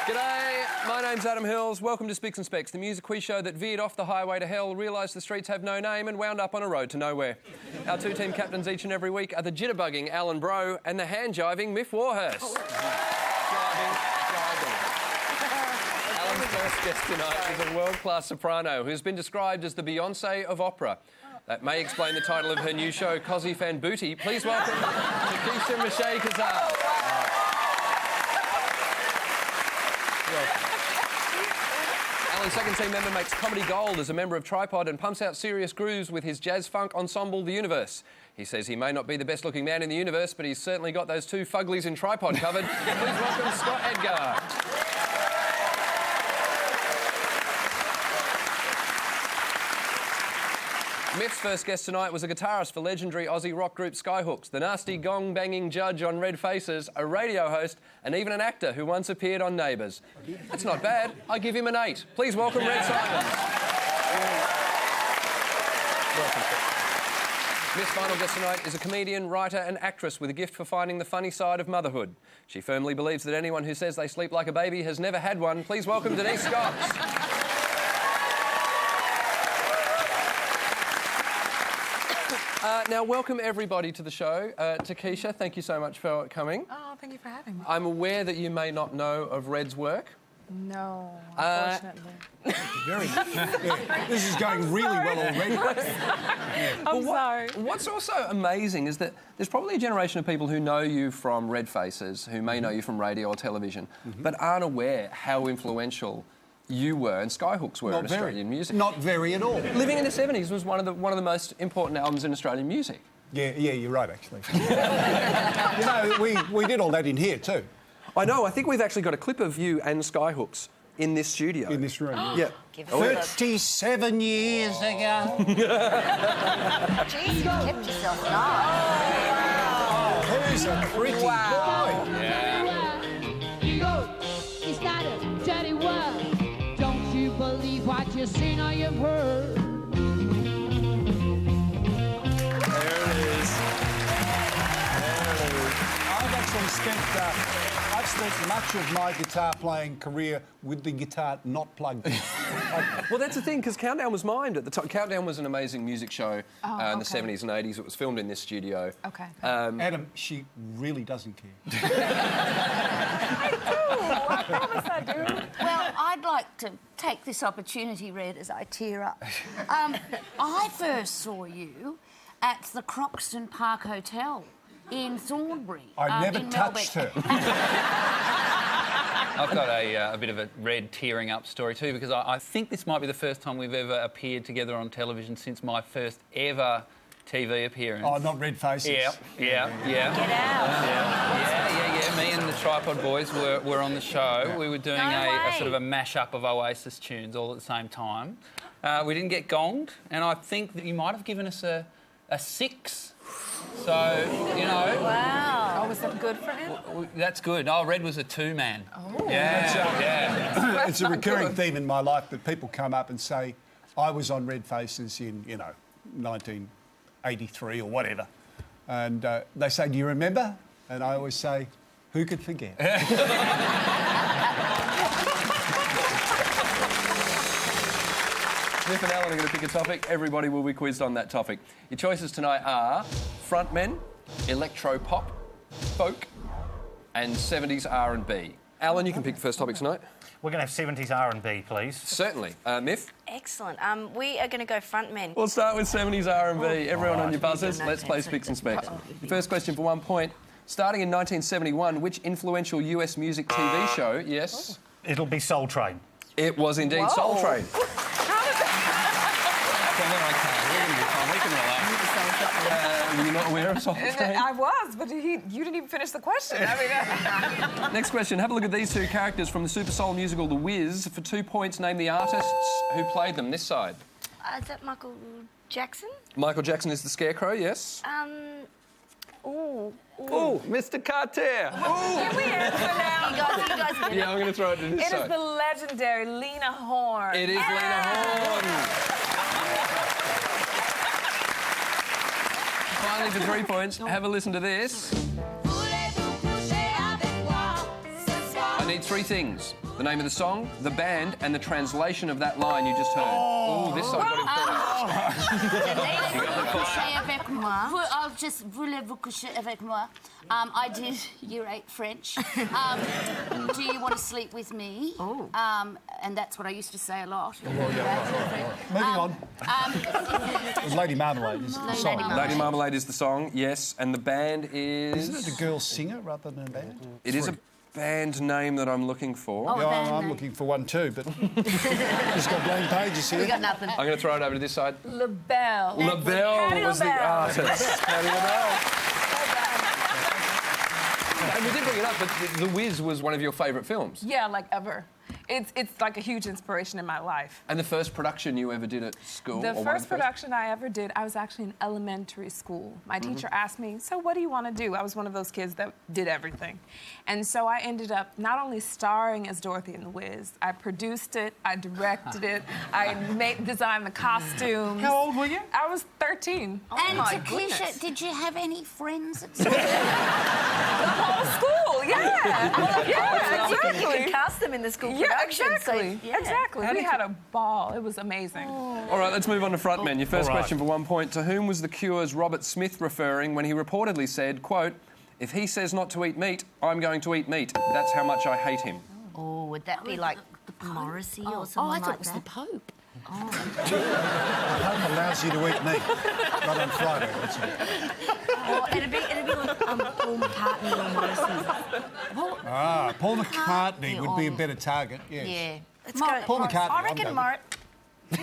G'day, my name's Adam Hills. Welcome to Spicks and Specks, the music quiz show that veered off the highway to hell, realised the streets have no name and wound up on a road to nowhere. Our two team captains each and every week are the jitterbugging Alan Bro and the hand-jiving Miff Warhurst. Alan's first guest tonight is a world-class soprano who's been described as the Beyonce of opera. That may explain the title of her new show, Cosy Fan Booty. Please welcome Takesha Meshé-Kizart. Alan's second team member makes comedy gold as a member of Tripod and pumps out serious grooves with his jazz funk ensemble, The Universe. He says he may not be the best looking man in the universe, but he's certainly got those two fuglies in Tripod covered. Please welcome Scott Edgar. Miff's first guest tonight was a guitarist for legendary Aussie rock group Skyhooks, the nasty gong-banging judge on Red Faces, a radio host, and even an actor who once appeared on Neighbours. That's not bad. I give him an 8. Please welcome Red Symons. Miff's final guest tonight is a comedian, writer and actress with a gift for finding the funny side of motherhood. She firmly believes that anyone who says they sleep like a baby has never had one. Please welcome Denise Scott. Now, welcome everybody to the show. Takesha, thank you so much for coming. Oh, thank you for having me. I'm aware that you may not know of Red's work. No, unfortunately. This is going really well already. I'm sorry. What's also amazing is that there's probably a generation of people who know you from Red Faces, who may know you from radio or television, but aren't aware how influential you were and Skyhooks were in Australian music. Not very at all. Living in the 70s was one of the most important albums in Australian music. Yeah, you're right, actually. You know, we did all that in here too. I know. I think we've actually got a clip of you and Skyhooks in this studio. In this room, yeah. 37 years ago. Jeez, you kept yourself alive. Oh, who's a pretty boy? Yeah. It's not a dirty word. Don't you believe what you've seen or you've heard? There it is. I've actually spent much of my guitar playing career with the guitar not plugged in. Well, that's the thing, because Countdown was mined at the time. Countdown was an amazing music show in the 70s and 80s. It was filmed in this studio. Okay. Adam, she really doesn't care. I promise I do. Well, I'd like to take this opportunity, Red, as I tear up. I first saw you at the Croxton Park Hotel in Thornbury. I never in touched Melbourne. I've got a bit of a Red tearing up story too, because I think this might be the first time we've ever appeared together on television since my first ever TV appearance. Oh, not Red Faces. Yeah. Get out. Yeah. Me and the Tripod boys were on the show. Yeah. We were doing a sort of a mash-up of Oasis tunes all at the same time. We didn't get gonged, and I think that you might have given us a 6. So, you know... Wow. Oh, was that good for him? That's good. Oh, Red was a 2-man. Oh. Yeah. It's a recurring theme in my life that people come up and say, I was on Red Faces in, 1983 or whatever. And they say, do you remember? And I always say, who could forget? Miff and Alan are going to pick a topic. Everybody will be quizzed on that topic. Your choices tonight are frontmen, electro-pop, folk, and 70s R&B. Alan, you can pick the first topic tonight. We're going to have 70s R&B, please. Certainly. Miff? Excellent. We are going to go frontmen. We'll start with 70s R&B. Everyone on your buzzers, let's play Spicks and Specks. Your first question for 1 point. Starting in 1971, which influential US music TV show, yes? It'll be Soul Train. It was indeed Soul Train. We can relax. Were you not aware of Soul Train? I was, but you didn't even finish the question. Next question. Have a look at these two characters from the Super Soul musical The Wiz. For 2 points, name the artists who played them. This side. Is that Michael Jackson? Michael Jackson is the Scarecrow, yes? Ooh, Mr. Carter. Can we answer now? You guys get Yeah, I'm going to throw it to this It is side. the legendary Lena Horne. It is Lena Horne. Finally, for 3 points, have a listen to this. I need 3 things. the name of the song, the band, and the translation of that line you just heard. Oh, this side got him Coucher avec moi. I'll just voulez-vous coucher avec moi? I did year 8 French. Do you want to sleep with me? Oh. And that's what I used to say a lot. Moving on. It was Lady Marmalade is the song. Lady Marmalade is the song, yes, and the band is... Isn't it a girl singer rather than a band? It is a band name that I'm looking for. Oh, a Yeah, band I'm name. looking for one too, but just got blank pages here. We got nothing. I'm going to throw it over to this side. LaBelle. LaBelle Patti was the LaBelle. artist. Patti LaBelle. And we did bring it up, but The Wiz was one of your favourite films. Yeah, like ever. It's like a huge inspiration in my life. And the first production you ever did at school? The or one first production I ever did, I was actually in elementary school. My teacher asked me, so what do you want to do? I was one of those kids that did everything. And so I ended up not only starring as Dorothy in The Wiz, I produced it, I directed it, I designed the costumes. How old were you? I was 13. Oh And my Takesha, goodness. did you have any friends at school? The whole school, yeah. Yeah, You exactly. can cast them in the school Yeah, production. exactly. So, yeah. Exactly. We had a ball. It was amazing. All right, let's move on to frontmen. Your first All right. question for 1 point. To whom was The Cure's Robert Smith referring when he reportedly said, quote, "If he says not to eat meat, I'm going to eat meat. That's how much I hate him." Oh, would that be like Morrissey or Oh, someone I thought like it was that? the Pope. Home allows you to eat meat. Not on Friday, that's it. Or it'd be like Paul McCartney or Morrissey. Ah, Paul McCartney would be a better target, yes. Yeah. Let's Paul go. McCartney, I I'm reckon going. Morrissey. I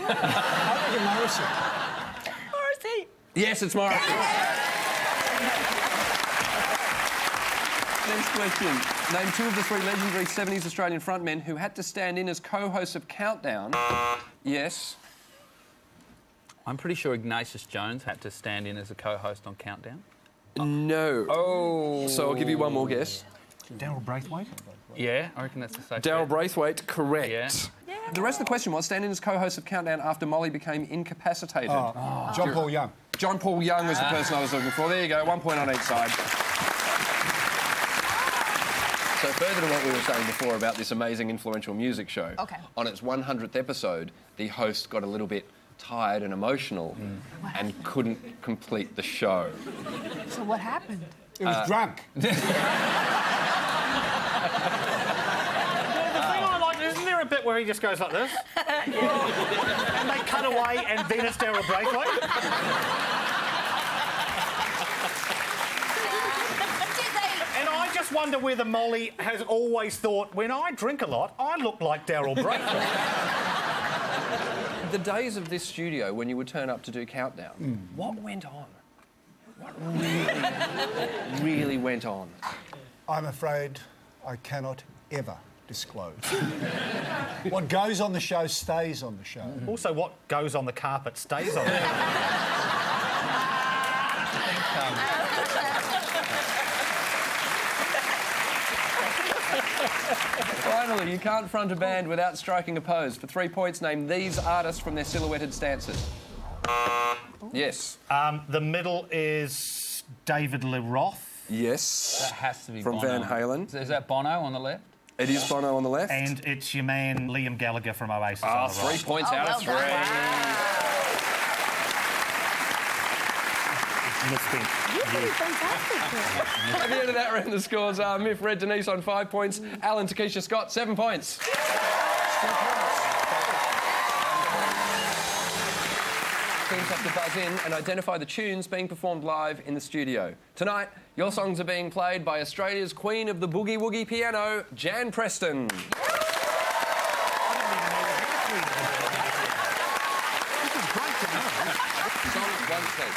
reckon Morrissey. Morrissey. Yes, it's Morrissey. Next question. Name 2 of the 3 legendary 70s Australian frontmen who had to stand in as co-hosts of Countdown. Yes. I'm pretty sure Ignatius Jones had to stand in as a co-host on Countdown. No. Oh. So I'll give you one more guess. Daryl Braithwaite? Yeah, I reckon that's the safe Daryl bet. Braithwaite, correct. Yeah. The rest of the question was standing as co-host of Countdown after Molly became incapacitated. John Paul Young. John Paul Young was the person I was looking for. There you go, 1 point on each side. So further to what we were saying before about this amazing influential music show, Okay. on its 100th episode, the host got a little bit tired and emotional and couldn't complete the show. So what happened? He was drunk. The thing I like, isn't there a bit where he just goes like this? And they cut away and then it's Daryl Braithwaite? And I just wonder whether Molly has always thought, when I drink a lot, I look like Daryl Braithwaite. The days of this studio when you would turn up to do Countdown, what went on? What really went on? I'm afraid I cannot ever disclose. What goes on the show stays on the show. Also, what goes on the carpet stays on the Finally, you can't front a band without striking a pose. For 3 points, name these artists from their silhouetted stances. Yes. The middle is David Lee Roth. Yes. That has to be From Bono. Van Halen. Is that Bono on the left? It is Bono on the left. And it's your man Liam Gallagher from Oasis Ah, on the right. 3 points out of 3. At the end of that round, the scores are Miff Red Denise on 5 points, Alan Takesha Scott 7 points. Teams have to buzz in and identify the tunes being performed live in the studio. Tonight, your songs are being played by Australia's queen of the boogie woogie piano, Jan Preston. Song 1, please.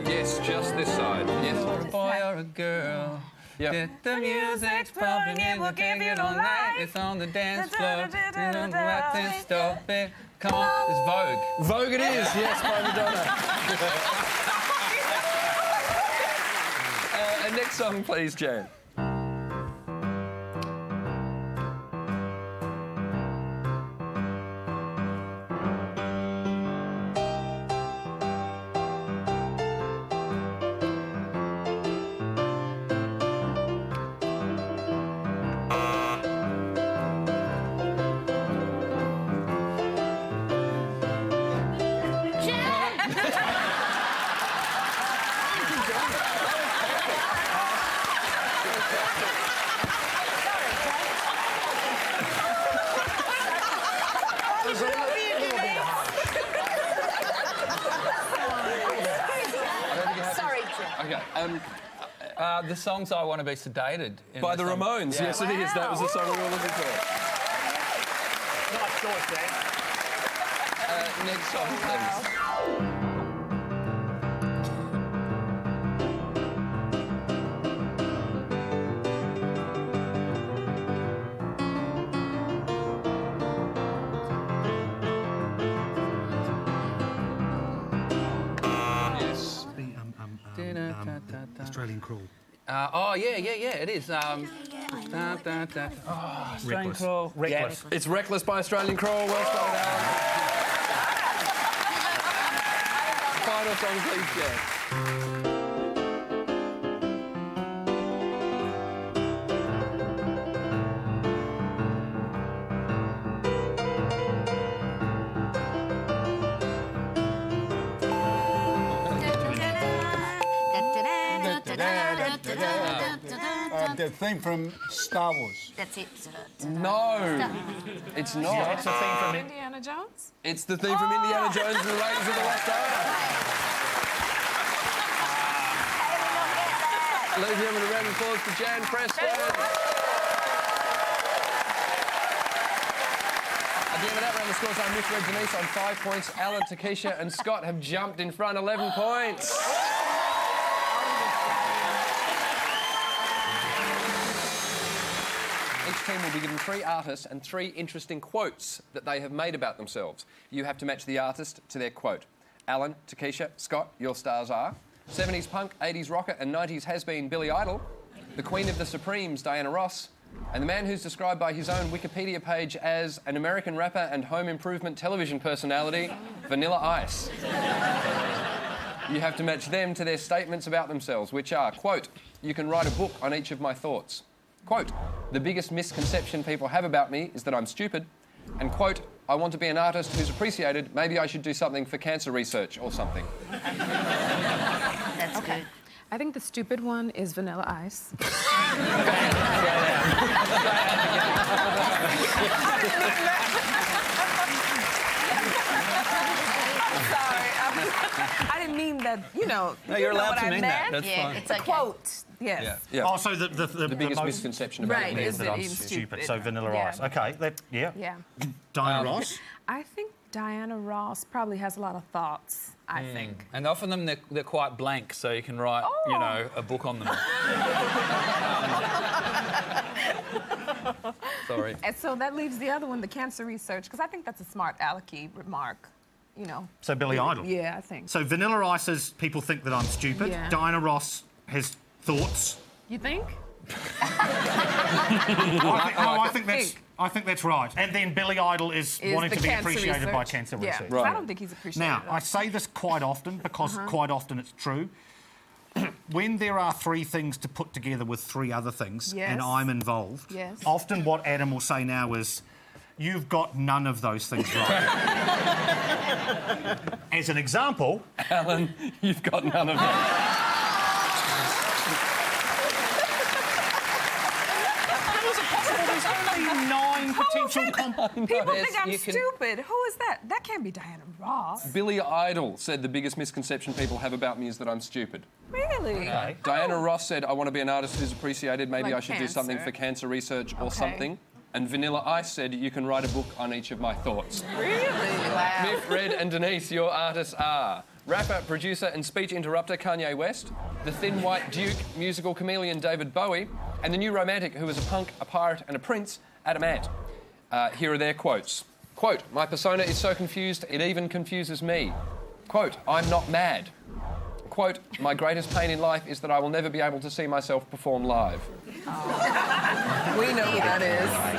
Yes, just this side. Yes. A boy or a girl. Yep. The music's pumping, it will give you all night. It's on the dance floor. You don't have to stop it. Come on, it's Vogue. Vogue it is, yes, by Madonna. Next song, please, Jan. Okay. The song's I Want to Be Sedated. By the Ramones. Yeah. Yes, it is. That was the song we were looking for. Nice choice, Dan. Next song, please. Yes. Australian Crawl. Yeah, it is. Reckless. Crawl. Reckless. It's Reckless by Australian Crawl. Well spelled, Alan. Final song, please, Jan. The theme from Star Wars. That's it. No, it's not. That's the theme from Indiana Jones? It's the theme from Indiana Jones and the Raiders of the Lost Ark. Ladies and gentlemen, a round of applause for Jan Preston. At the end of that round, the scores are Meshé-Kizart, Denise on 5 points. Alan, Takesha and Scott have jumped in front, 11 points. Each team will be given 3 artists and 3 interesting quotes that they have made about themselves. You have to match the artist to their quote. Alan, Takesha, Scott, your stars are 70s punk, 80s rocker and 90s has-been Billy Idol, the Queen of the Supremes, Diana Ross, and the man who's described by his own Wikipedia page as an American rapper and home improvement television personality, Vanilla Ice. You have to match them to their statements about themselves, which are, quote, you can write a book on each of my thoughts. Quote, the biggest misconception people have about me is that I'm stupid. And quote, I want to be an artist who's appreciated. Maybe I should do something for cancer research or something. That's good. I think the stupid one is Vanilla Ice. I didn't mean that, you know. No, you're you know allowed what to I mean that. meant. That's fine. It's okay. Quote, yes. Yeah. Oh, so the biggest most misconception about Right, me is that that I'm I'm stupid. stupid. So Vanilla Yeah. Ice. Okay, Yeah. Diana Ross. I think Diana Ross probably has a lot of thoughts, I think. And often they're quite blank, so you can write, you know, a book on them. Sorry. And so that leaves the other one, the cancer research, because I think that's a smart alecky remark, you know. So Billy Idol. Yeah, I think. So Vanilla Ice says people think that I'm stupid. Yeah. Diana Ross has thoughts. You think? I think that's right. And then Billy Idol is wanting the to be cancer appreciated by research. cancer Yeah, research. 'cause I don't think he's appreciated. Now, I enough. say this quite often because quite often it's true. When there are 3 things to put together with 3 other things, Yes. and I'm involved, Yes. often what Adam will say now is, you've got none of those things right. As an example... Alan, you've got none of that. There's only 9 potential... People think I'm you can- stupid. Who is that? That can't be Diana Ross. Billy Idol said the biggest misconception people have about me is that I'm stupid. Really? Diana Ross said, I want to be an artist who's appreciated. Maybe Like I should do something cancer. for cancer research or Okay. something. And Vanilla Ice said, you can write a book on each of my thoughts. Really? Wow. Miff, Red and Denise, your artists are rapper, producer and speech interrupter Kanye West, the thin white duke, musical chameleon David Bowie, and the new romantic who is a punk, a pirate and a prince, Adam Ant. Here are their quotes. Quote, my persona is so confused it even confuses me. Quote, I'm not mad. Quote, my greatest pain in life is that I will never be able to see myself perform live. We know who that is. I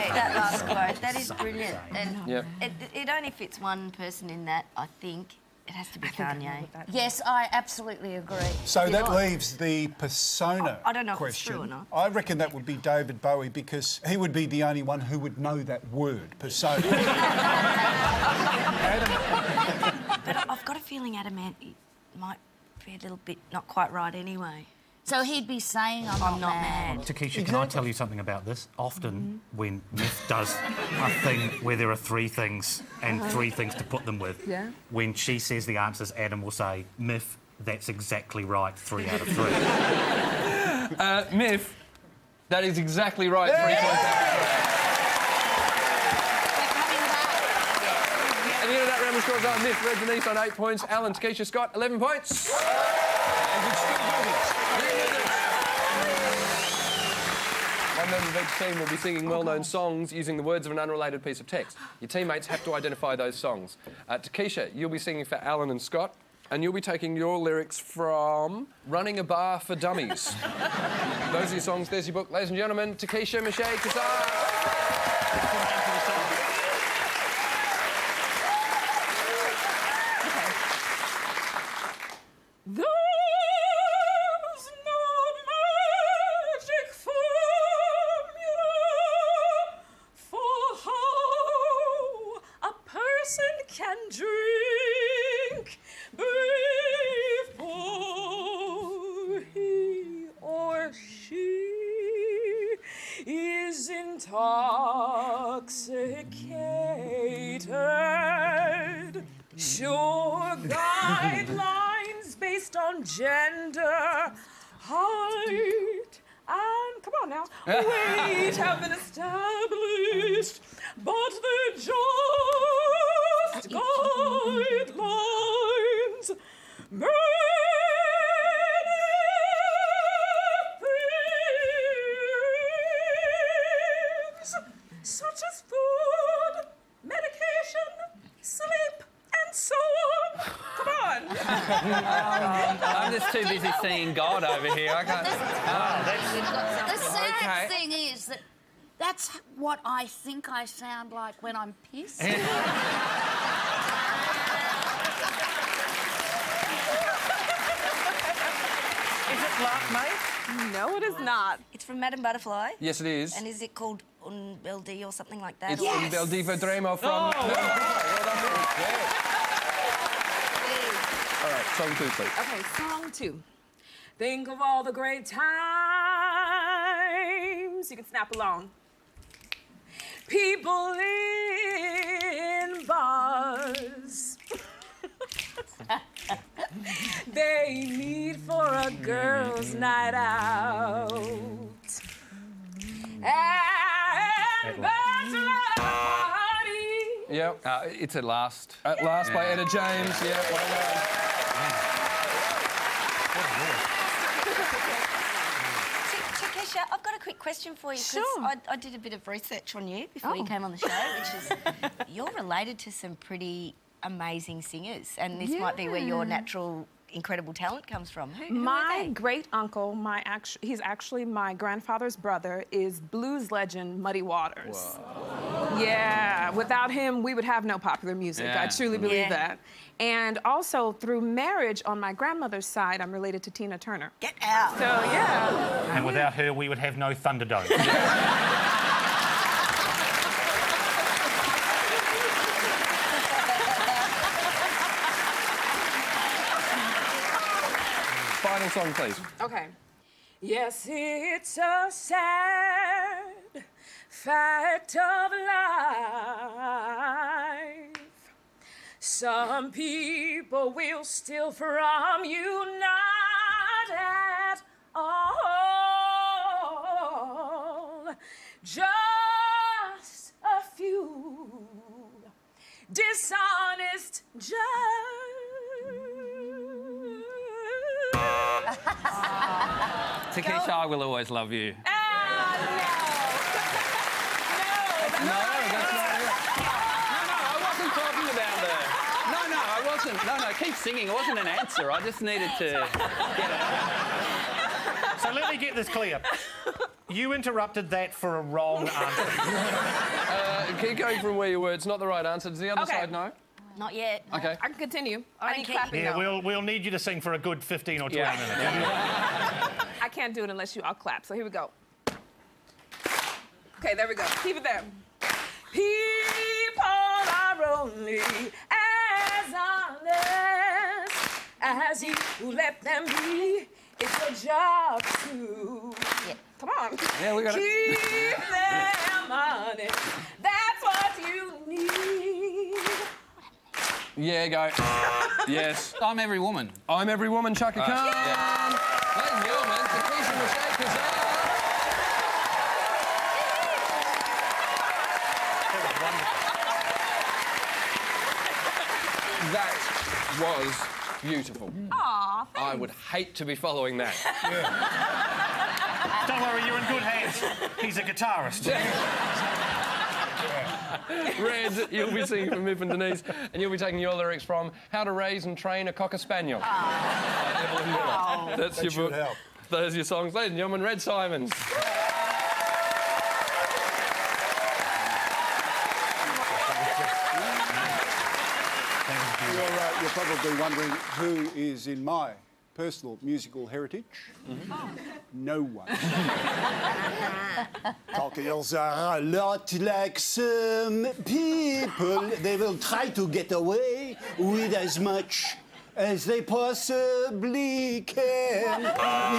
like that last quote. That is brilliant. And Yep. it only fits one person in that, I think. It has to be Kanye. Yes, I absolutely agree. So that leaves the persona I don't know if it's question. true or not. I reckon that would be David Bowie because he would be the only one who would know that word, persona. But I've got a feeling Adam Ant might be a little bit not quite right anyway. So he'd be saying I'm not mad. Takesha, can I tell you something about this? Often when Myth does a thing where there are 3 things and 3 things to put them with, Yeah. when she says the answers, Adam will say, Myth, That's exactly right, 3 out of 3. Myth, that is exactly right. 3 points out. At the end of that round, the scores are Myth, Red Denise on 8 points, Alan, Takesha, Scott, 11 points. One member of each team will be singing well-known songs using the words of an unrelated piece of text. Your teammates have to identify those songs. Takesha, you'll be singing for Alan and Scott, and you'll be taking your lyrics from Running a Bar for Dummies. Those are your songs, there's your book. Ladies and gentlemen, Takesha, Meshé-Kizart. There's no magic formula for how a person can drink before he or she is intoxicated. Sure guidelines based on gender, height, and come on now, weight have been established, but they're just guidelines. Many things, such as food, medication, sleep, and so on. Come on. I'm just too busy seeing God over here. I can't. The sad thing is that that's what I think I sound like when I'm pissed. Is it Lark Mate? No, it is not. It's from Madame Butterfly. Yes, it is. And is it called Un Bel Dí or something like that? It's or- Un Bel Dí Vedremo from... Oh, well done, Myth. Yeah. All right, song 2, please. Okay, song 2. Think of all the great times. You can snap along. People in bars. They meet for a girls' night out. And bachelor party. Yep. It's at last. At last by Etta James. Yeah, well done. Takesha, I've got a quick question for you. 'Cause Sure. I did a bit of research on you before you came on the show, which is you're related to some pretty amazing singers, and this might be where your natural, incredible talent comes from. Who are My they? great uncle, he's actually my grandfather's brother, is blues legend Muddy Waters. Whoa. Yeah, without him, we would have no popular music. Yeah. I truly believe Yeah. that. And also, through marriage on my grandmother's side, I'm related to Tina Turner. Get out. So, yeah. And without her, we would have no Thunderdome. Final song, please. Okay. Yes, it's a sad fact of life. Some people will steal from you, not at all. Just a few dishonest judges. Takesha, I will always love you. No, that's not it. I wasn't talking about the... No, I wasn't. No, keep singing. It wasn't an answer. I just needed to get it. So let me get this clear. You interrupted that for a wrong answer. Keep going from where you were. It's not the right answer. Does the other side know? Not yet. Okay. I can continue. I need Okay. clapping Yeah, though. we'll need you to sing for a good 15 or 20 minutes. I can't do it unless you all clap. So here we go. Okay, there we go. Keep it there. People are only as honest as you let them be. It's your job to come on. Yeah, we got it. Keep them honest. That's what you need. Yeah, go. Yes. I'm Every Woman. I'm Every Woman, Chaka Khan. yeah. Ladies and gentlemen, Takesha Meshé-Kizart. That was beautiful. Aw, I would hate to be following that. Don't worry, you're in good hands. He's a guitarist. Red, you'll be singing from Miff and Denise, and you'll be taking your lyrics from How to Raise and Train a Cocker Spaniel. That's your book. Help. Those are your songs. Ladies and gentlemen, Red Symons. You're probably wondering who is in my personal musical heritage. No one. Cocktails are a lot like some people. They will try to get away with as much as they possibly can.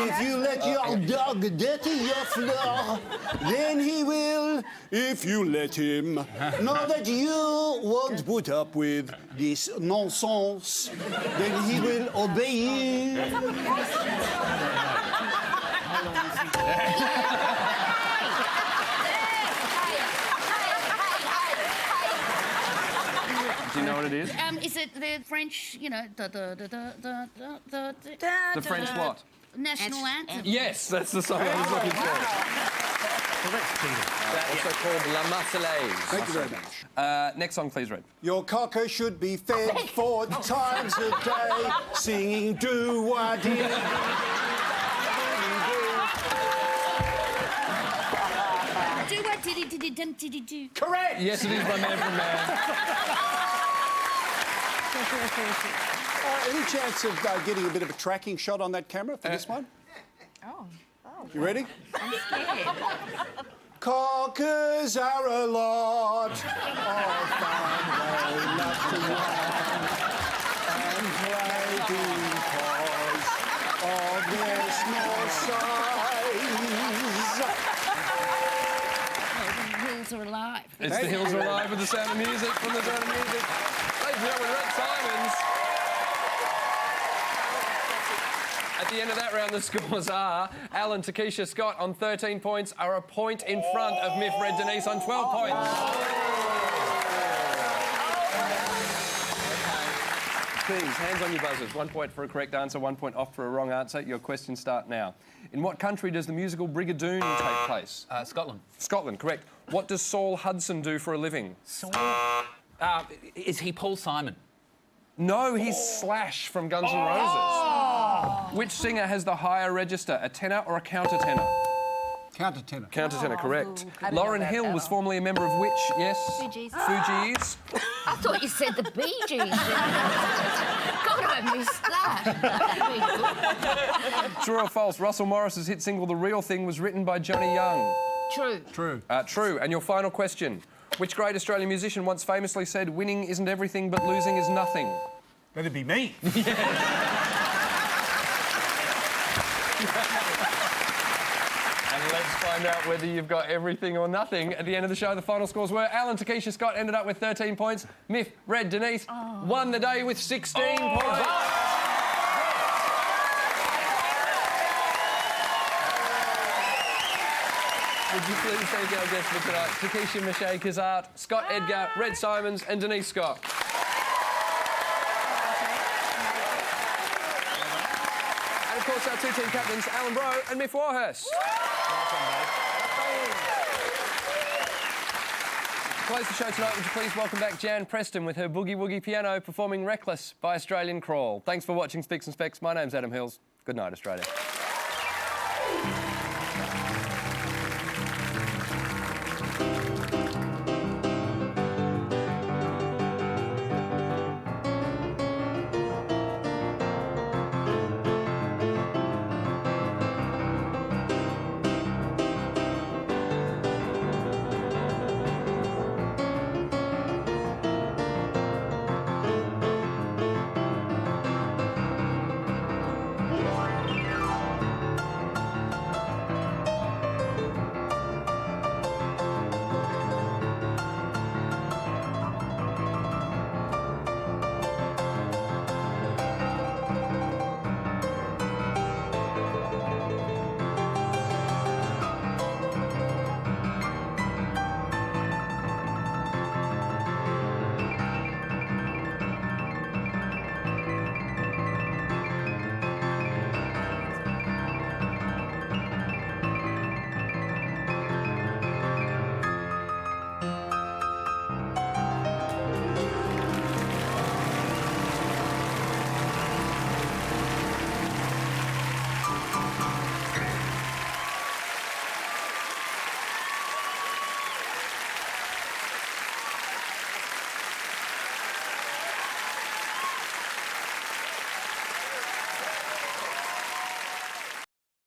If you let your dog dirty your floor, then he will, if you let him. Know that you won't put up with this nonsense, then he will obey you. Do you know what it is? Is it the French, you know, the French what? national anthem? Yes, that's the song I was looking for. Also called La Marseillaise. Thank you very much. Next song, please, Red. Your cocker should be fed 4 times a day, singing do-wah-dee. Do. Correct! Yes, it is by Man from Man. Any chance of getting a bit of a tracking shot on that camera for this one? Oh. You ready? I'm scared. Cockers are a lot of fun. They love to run and play because of their small size. The hills are alive. It's The Hills Are Alive with the Sound of Music from the Sound of Music. Ladies and gentlemen, Red Symons. At the end of that round, the scores are Alan, Takesha, Scott on 13 points are a point in front of Miff, Red, Denise on 12 points. Please, hands on your buzzers. 1 point for a correct answer, 1 point off for a wrong answer. Your questions start now. In what country does the musical Brigadoon take place? Scotland. Scotland, correct. What does Saul Hudson do for a living? Is he Paul Simon? No, he's Slash from Guns N' Roses. Which singer has the higher register, a tenor or a countertenor? Countertenor. Countertenor, correct. I didn't know Lauryn that Hill at was all. formerly a member of which? Yes. Fugees. Fugees. I thought you said the Bee Gees. God, I missed that. True or false? Russell Morris's hit single "The Real Thing" was written by Johnny Young. True. True. True. And your final question: which great Australian musician once famously said, "Winning isn't everything, but losing is nothing"? That'd be me. And let's find out whether you've got everything or nothing. At the end of the show, the final scores were Alan, Takesha, Scott ended up with 13 points. Miff, Red, Denise won the day with 16 points. Would you please thank our guests for tonight, Takesha Meshé-Kizart, Scott Edgar, Red Symons and Denise Scott. And of course our two team captains, Alan Bro and Miff Warhurst. Close the show tonight, would you please welcome back Jan Preston with her boogie woogie piano performing Reckless by Australian Crawl. Thanks for watching Spicks and Specks. My name's Adam Hills. Good night, Australia.